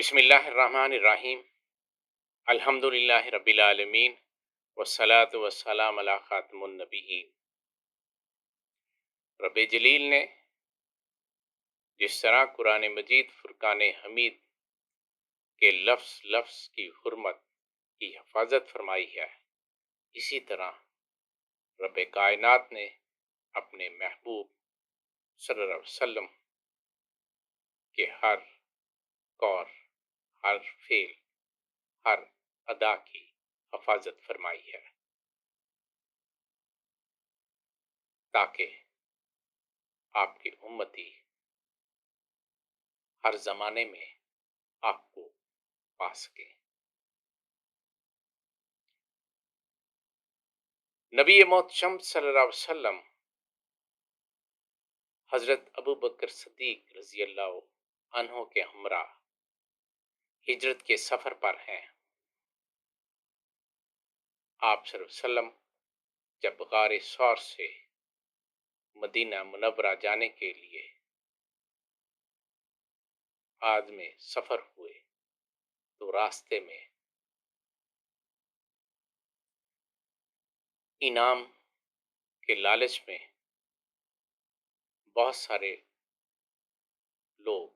بسم اللہ الرحمن الرحیم۔ الحمد للہ رب العالمین والصلاة والسلام علی خاتم النبیین۔ رب جلیل نے جس طرح قرآن مجید فرقان حمید کے لفظ لفظ کی حرمت کی حفاظت فرمائی ہے، اسی طرح رب کائنات نے اپنے محبوب صلی اللہ علیہ وسلم کے ہر قول، ہر فعل، ہر ادا کی حفاظت فرمائی ہے، تاکہ آپ کی امتی ہر زمانے میں آپ کو پا سکے۔ نبی محتشم صلی اللہ علیہ وسلم حضرت ابوبکر صدیق رضی اللہ عنہ کے ہمراہ ہجرت کے سفر پر ہیں۔ آپ صلی اللہ علیہ وسلم جب غار ثور سے مدینہ منورہ جانے کے لیے عازم سفر ہوئے تو راستے میں انعام کے لالچ میں بہت سارے لوگ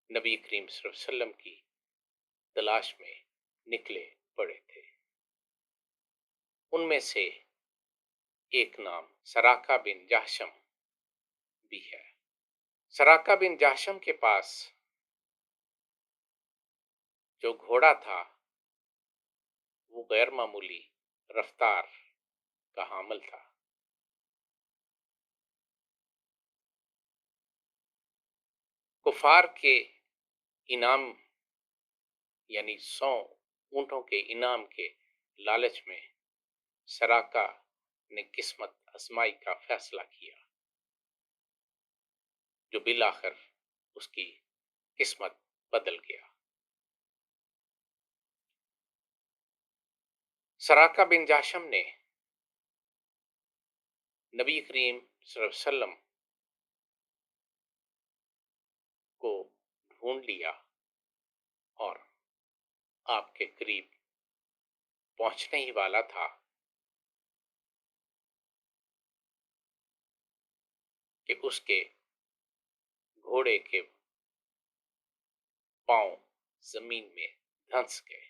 نبی کریم صلی اللہ علیہ وسلم کی تلاش میں نکلے پڑے تھے۔ ان میں سے ایک نام سراقہ بن جہشم بھی ہے۔ سراقہ بن جہشم کے پاس جو گھوڑا تھا وہ غیر معمولی رفتار کا حامل تھا۔ کفار کے انعام یعنی 100 اونٹوں کے انعام کے لالچ میں سراقہ نے قسمت آزمائی کا فیصلہ کیا، جو بالآخر اس کی قسمت بدل گیا۔ سراقہ بن جہشم نے نبی کریم صلی اللہ علیہ وسلم کو ڈھونڈ لیا اور آپ کے قریب پہنچنے ہی والا تھا کہ اس کے گھوڑے کے پاؤں زمین میں دھنس گئے۔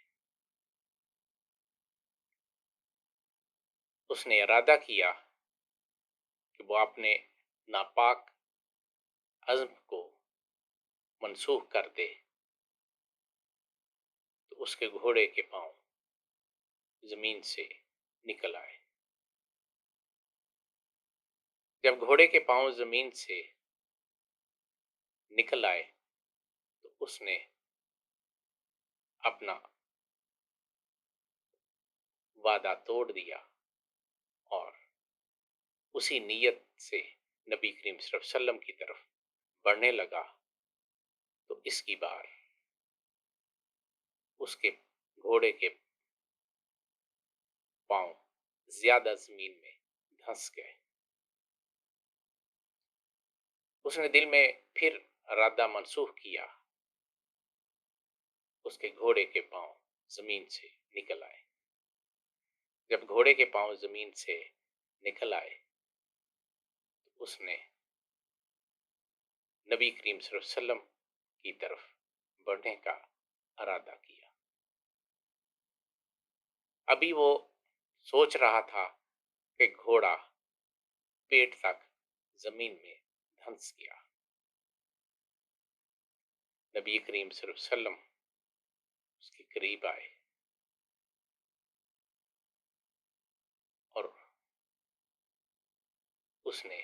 اس نے ارادہ کیا کہ وہ اپنے ناپاک عزم کو منسوخ کر دے، تو اس کے گھوڑے کے پاؤں زمین سے نکل آئے۔ جب گھوڑے کے پاؤں زمین سے نکل آئے تو اس نے اپنا وعدہ توڑ دیا اور اسی نیت سے نبی کریم صلی اللہ علیہ وسلم کی طرف بڑھنے لگا تو اس کی بار اس کے گھوڑے کے پاؤں زیادہ زمین میں دھنس گئے۔ اس نے دل میں پھر ارادہ منسوخ کیا، اس کے گھوڑے کے پاؤں زمین سے نکل آئے۔ جب گھوڑے کے پاؤں زمین سے نکل آئے تو اس نے نبی کریم صلی اللہ علیہ وسلم کی طرف بڑھنے کا ارادہ کیا۔ ابھی وہ سوچ رہا تھا کہ گھوڑا پیٹ تک زمین میں دھنس گیا۔ نبی کریم صلی اللہ علیہ وسلم اس کے قریب آئے اور اس نے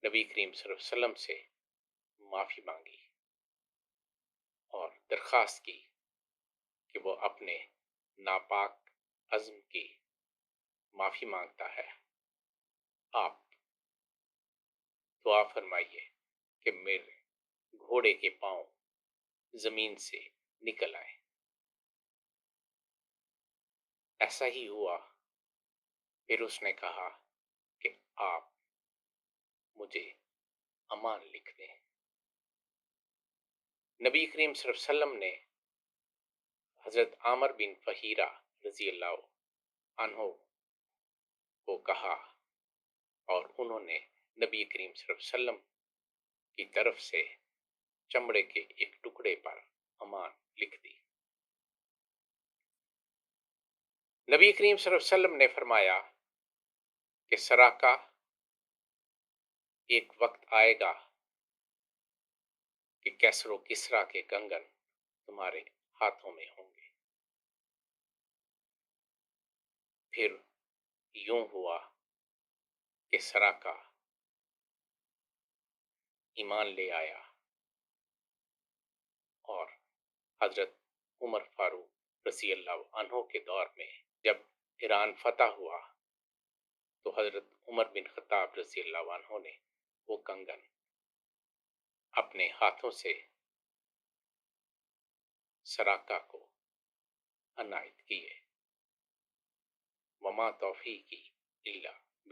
نبی کریم صلی اللہ علیہ وسلم سے معافی مانگی اور درخواست کی کہ وہ اپنے ناپاک عزم کی معافی مانگتا ہے۔ آپ دعا فرمائیے کہ میرے گھوڑے کے پاؤں زمین سے نکل آئے۔ ایسا ہی ہوا۔ پھر اس نے کہا کہ آپ مجھے امان لکھ دیں۔ نبی کریم صلی اللہ علیہ وسلم نے حضرت عامر بن فہیرہ رضی اللہ عنہ کو کہا اور انہوں نے نبی کریم صلی اللہ علیہ وسلم کی طرف سے چمڑے کے ایک ٹکڑے پر امان لکھ دی۔ نبی کریم صلی اللہ علیہ وسلم نے فرمایا کہ سراقہ ایک وقت آئے گا کہ کیسر و کسرا کے کنگن تمہارے ہاتھوں میں ہوں گے۔ پھر یوں ہوا کہ سراقہ ایمان لے آیا اور حضرت عمر فاروق رضی اللہ عنہ کے دور میں جب ایران فتح ہوا تو حضرت عمر بن خطاب رضی اللہ عنہ نے وہ کنگن اپنے ہاتھوں سے سراقہ کو عنایت کیے۔ وما توفیقی الا